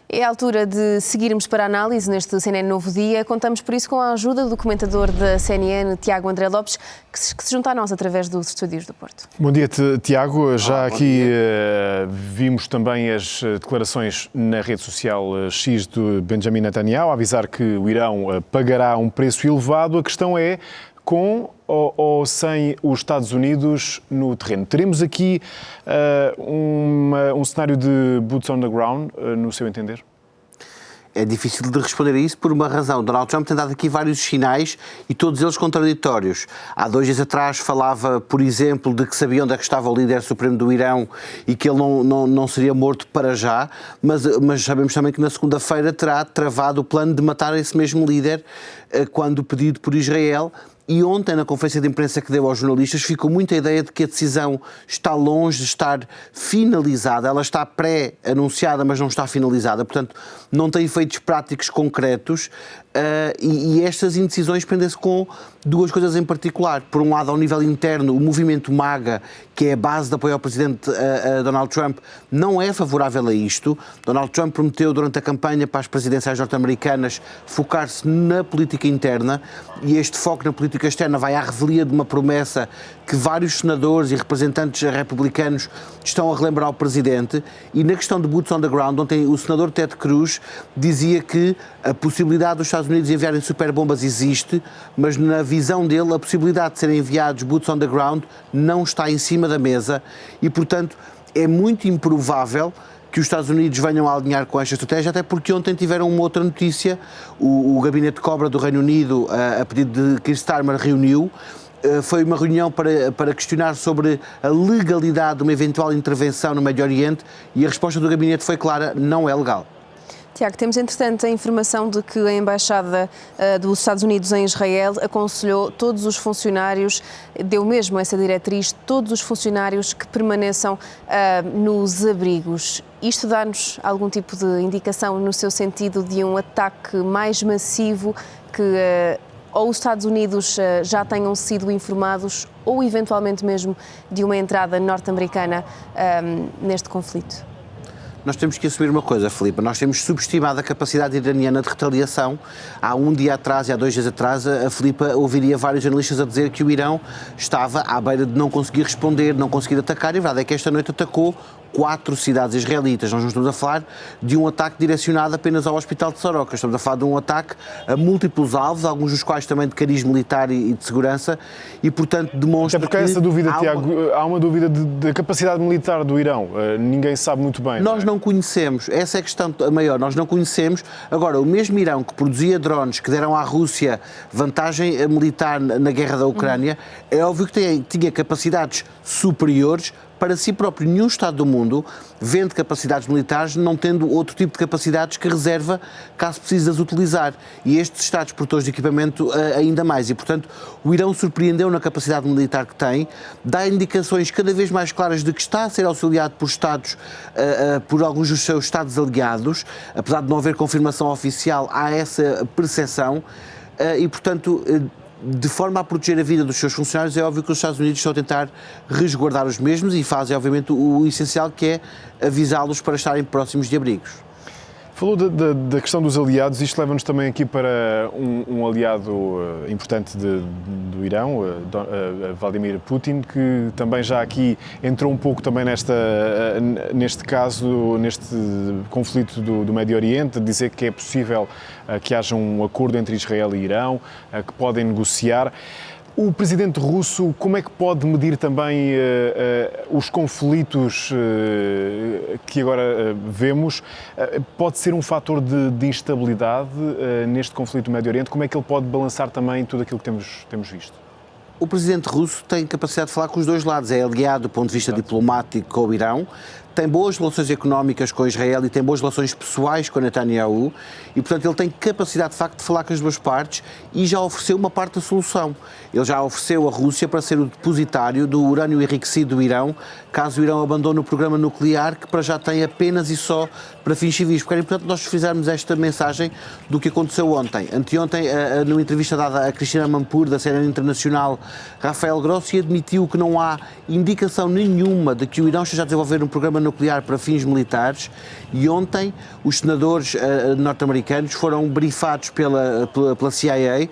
É a altura de seguirmos para a análise neste CNN Novo Dia. Contamos por isso com a ajuda do comentador da CNN, Tiago André Lopes, que se junta a nós através dos estúdios do Porto. Bom dia, Tiago. Já aqui vimos também as declarações na rede social X do Benjamin Netanyahu, a avisar que o Irão pagará um preço elevado. A questão é, com ou sem os Estados Unidos no terreno? Teremos aqui um cenário de boots on the ground, no seu entender? É difícil de responder a isso por uma razão. Donald Trump tem dado aqui vários sinais e todos eles contraditórios. Há 2 dias atrás falava, por exemplo, de que sabia onde é que estava o líder supremo do Irão e que ele não seria morto para já, mas sabemos também que na segunda-feira terá travado o plano de matar esse mesmo líder quando pedido por Israel. E ontem, na conferência de imprensa que deu aos jornalistas, ficou muita ideia de que a decisão está longe de estar finalizada. Ela está pré-anunciada, mas não está finalizada. Portanto, não tem efeitos práticos concretos. E estas indecisões prendem-se com 2 coisas em particular. Por um lado, ao nível interno, o movimento MAGA, que é a base de apoio ao presidente Donald Trump, não é favorável a isto. Donald Trump prometeu durante a campanha para as presidenciais norte-americanas focar-se na política interna, e este foco na política externa vai à revelia de uma promessa que vários senadores e representantes republicanos estão a relembrar ao presidente. E na questão de boots on the ground, ontem o senador Ted Cruz dizia que a possibilidade dos Estados Unidos enviarem superbombas existe, mas na visão dele a possibilidade de serem enviados boots on the ground não está em cima da mesa e, portanto, é muito improvável que os Estados Unidos venham a alinhar com esta estratégia, até porque ontem tiveram uma outra notícia. O gabinete de Cobra do Reino Unido, a pedido de Keir Starmer, reuniu. Foi uma reunião para questionar sobre a legalidade de uma eventual intervenção no Médio Oriente e a resposta do gabinete foi clara: não é legal. Tiago, temos entretanto a informação de que a Embaixada dos Estados Unidos em Israel aconselhou todos os funcionários, deu mesmo essa diretriz, todos os funcionários que permaneçam nos abrigos. Isto dá-nos algum tipo de indicação no seu sentido de um ataque mais massivo que ou os Estados Unidos já tenham sido informados ou eventualmente mesmo de uma entrada norte-americana neste conflito? Nós temos que assumir uma coisa, Filipe, nós temos subestimado a capacidade iraniana de retaliação. Há um dia atrás e há 2 dias atrás, a Filipe ouviria vários jornalistas a dizer que o Irão estava à beira de não conseguir responder, não conseguir atacar, e a verdade é que esta noite atacou 4 cidades israelitas. Nós não estamos a falar de um ataque direcionado apenas ao hospital de Soroka, estamos a falar de um ataque a múltiplos alvos, alguns dos quais também de cariz militar e de segurança, e portanto demonstra porque há essa dúvida, Tiago, há uma dúvida da capacidade militar do Irão, ninguém sabe muito bem. Nós não conhecemos, essa é a questão maior, nós não conhecemos. Agora, o mesmo Irão que produzia drones que deram à Rússia vantagem militar na guerra da Ucrânia, é óbvio que tinha capacidades superiores para si próprio. Nenhum Estado do mundo vende capacidades militares não tendo outro tipo de capacidades que reserva caso precise as utilizar. E estes Estados produtores de equipamento ainda mais. E, portanto, o Irão surpreendeu na capacidade militar que tem, dá indicações cada vez mais claras de que está a ser auxiliado por Estados, por alguns dos seus Estados aliados. Apesar de não haver confirmação oficial, há essa percepção e, portanto, de forma a proteger a vida dos seus funcionários, é óbvio que os Estados Unidos estão a tentar resguardar os mesmos e fazem, obviamente, o essencial, que é avisá-los para estarem próximos de abrigos. Falou da questão dos aliados. Isto leva-nos também aqui para um aliado importante do Irão, Vladimir Putin, que também já aqui entrou um pouco também neste caso, neste conflito do Médio Oriente, dizer que é possível que haja um acordo entre Israel e Irão, que podem negociar. O presidente russo, como é que pode medir também os conflitos que agora vemos? Pode ser um fator de instabilidade neste conflito do Médio Oriente? Como é que ele pode balançar também tudo aquilo que temos visto? O presidente russo tem capacidade de falar com os 2 lados, é aliado do ponto de vista diplomático com o Irão, tem boas relações económicas com Israel e tem boas relações pessoais com Netanyahu e, portanto, ele tem capacidade, de facto, de falar com as 2 partes e já ofereceu uma parte da solução. Ele já ofereceu a Rússia para ser o depositário do urânio enriquecido do Irão, caso o Irão abandone o programa nuclear, que para já tem apenas e só para fins civis. Porque era importante nós fizermos esta mensagem do que aconteceu ontem. Anteontem, numa entrevista dada a Cristina Mampur, da CNN Internacional, Rafael Grossi admitiu que não há indicação nenhuma de que o Irão esteja a desenvolver um programa nuclear para fins militares, e ontem os senadores norte-americanos foram brifados pela CIA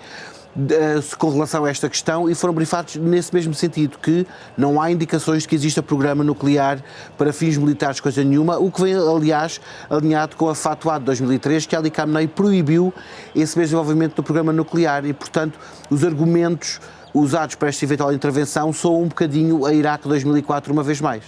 com relação a esta questão, e foram brifados nesse mesmo sentido, que não há indicações de que exista programa nuclear para fins militares, coisa nenhuma, o que vem, aliás, alinhado com a Fatwa de 2003, que Ali Khamenei proibiu esse mesmo desenvolvimento do programa nuclear, e, portanto, os argumentos usados para esta eventual intervenção soam um bocadinho a Iraque 2004 uma vez mais.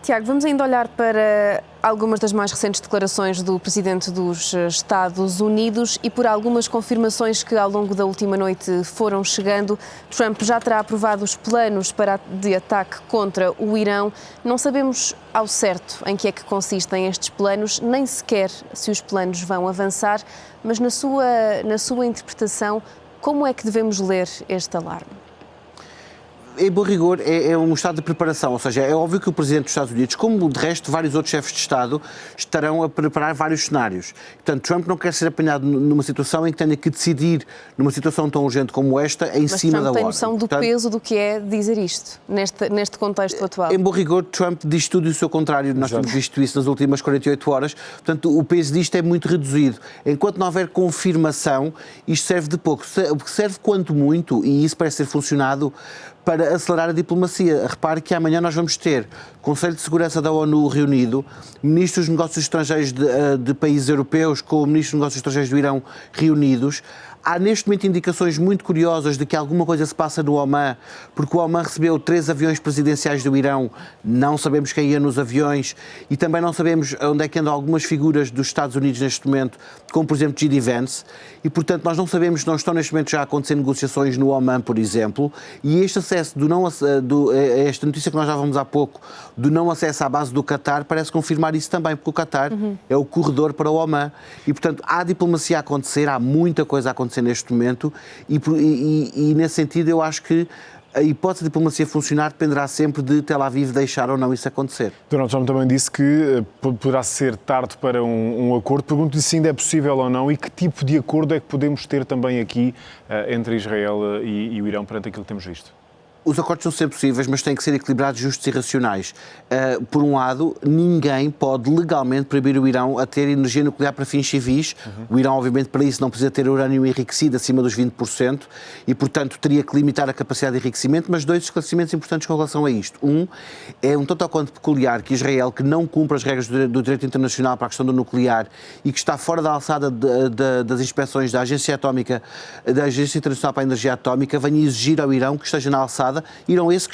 Tiago, vamos ainda olhar para algumas das mais recentes declarações do Presidente dos Estados Unidos e por algumas confirmações que ao longo da última noite foram chegando. Trump já terá aprovado os planos de ataque contra o Irão. Não sabemos ao certo em que é que consistem estes planos, nem sequer se os planos vão avançar, mas na sua interpretação, como é que devemos ler este alarme? Em bom rigor, é um estado de preparação, ou seja, é óbvio que o Presidente dos Estados Unidos, como de resto vários outros chefes de Estado, estarão a preparar vários cenários. Portanto, Trump não quer ser apanhado numa situação em que tenha que decidir, numa situação tão urgente como esta, em cima da hora. Mas Trump tem noção do peso do que é dizer isto, neste contexto atual. Em bom rigor, Trump diz tudo e o seu contrário. Nós temos visto isso nas últimas 48 horas. Portanto, o peso disto é muito reduzido. Enquanto não houver confirmação, isto serve de pouco. Serve quanto muito, e isso parece ter funcionado, para acelerar a diplomacia. Repare que amanhã nós vamos ter Conselho de Segurança da ONU reunido, Ministros dos Negócios Estrangeiros de países europeus com o Ministro dos Negócios Estrangeiros do Irão reunidos. Há neste momento indicações muito curiosas de que alguma coisa se passa no Omã, porque o Omã recebeu 3 aviões presidenciais do Irão, não sabemos quem ia nos aviões, e também não sabemos onde é que andam algumas figuras dos Estados Unidos neste momento, como por exemplo J.D. Vance, e portanto nós não sabemos, não estão neste momento já a acontecer negociações no Omã, por exemplo, e este acesso esta notícia que nós já vamos há pouco, do não acesso à base do Qatar, parece confirmar isso também, porque o Qatar é o corredor para o Omã, e portanto há diplomacia a acontecer, há muita coisa a acontecer neste momento, e nesse sentido eu acho que a hipótese de diplomacia funcionar dependerá sempre de Tel Aviv deixar ou não isso acontecer. Donald Trump também disse que poderá ser tarde para um acordo. Pergunto-lhe se ainda é possível ou não e que tipo de acordo é que podemos ter também aqui entre Israel e o Irão perante aquilo que temos visto. Os acordos são sempre possíveis, mas têm que ser equilibrados, justos e racionais. Por um lado, ninguém pode legalmente proibir o Irão a ter energia nuclear para fins civis. O Irão, obviamente, para isso não precisa ter urânio enriquecido acima dos 20% e, portanto, teria que limitar a capacidade de enriquecimento. Mas 2 esclarecimentos importantes com relação a isto. É um tanto ou quanto peculiar que Israel, que não cumpre as regras do direito internacional para a questão do nuclear e que está fora da alçada das inspeções da Agência Internacional para a Energia Atómica, venha exigir ao Irão que esteja na alçada. Irão esse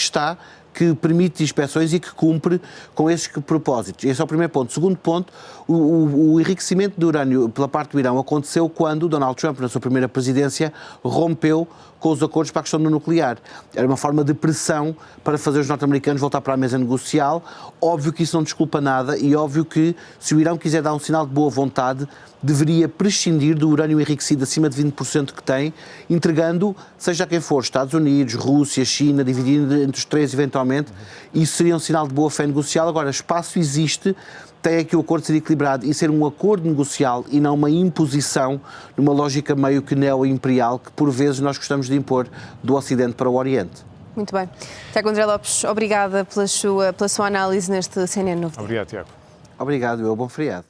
que permite inspeções e que cumpre com esses propósitos. Esse é o primeiro ponto. Segundo ponto, o enriquecimento de urânio pela parte do Irão aconteceu quando Donald Trump, na sua primeira presidência, rompeu com os acordos para a questão do nuclear. Era uma forma de pressão para fazer os norte-americanos voltar para a mesa negocial. Óbvio que isso não desculpa nada e óbvio que, se o Irão quiser dar um sinal de boa vontade, deveria prescindir do urânio enriquecido acima de 20% que tem, entregando, seja quem for, Estados Unidos, Rússia, China, dividindo entre os 3 eventualmente. Isso seria um sinal de boa fé negocial. Agora, espaço existe, tem aqui o acordo ser equilibrado e ser um acordo negocial e não uma imposição numa lógica meio que neo-imperial que por vezes nós gostamos de impor do Ocidente para o Oriente. Muito bem. Tiago André Lopes, obrigada pela sua análise neste CNN Novo Dia. Obrigado, Tiago. Obrigado, bom feriado.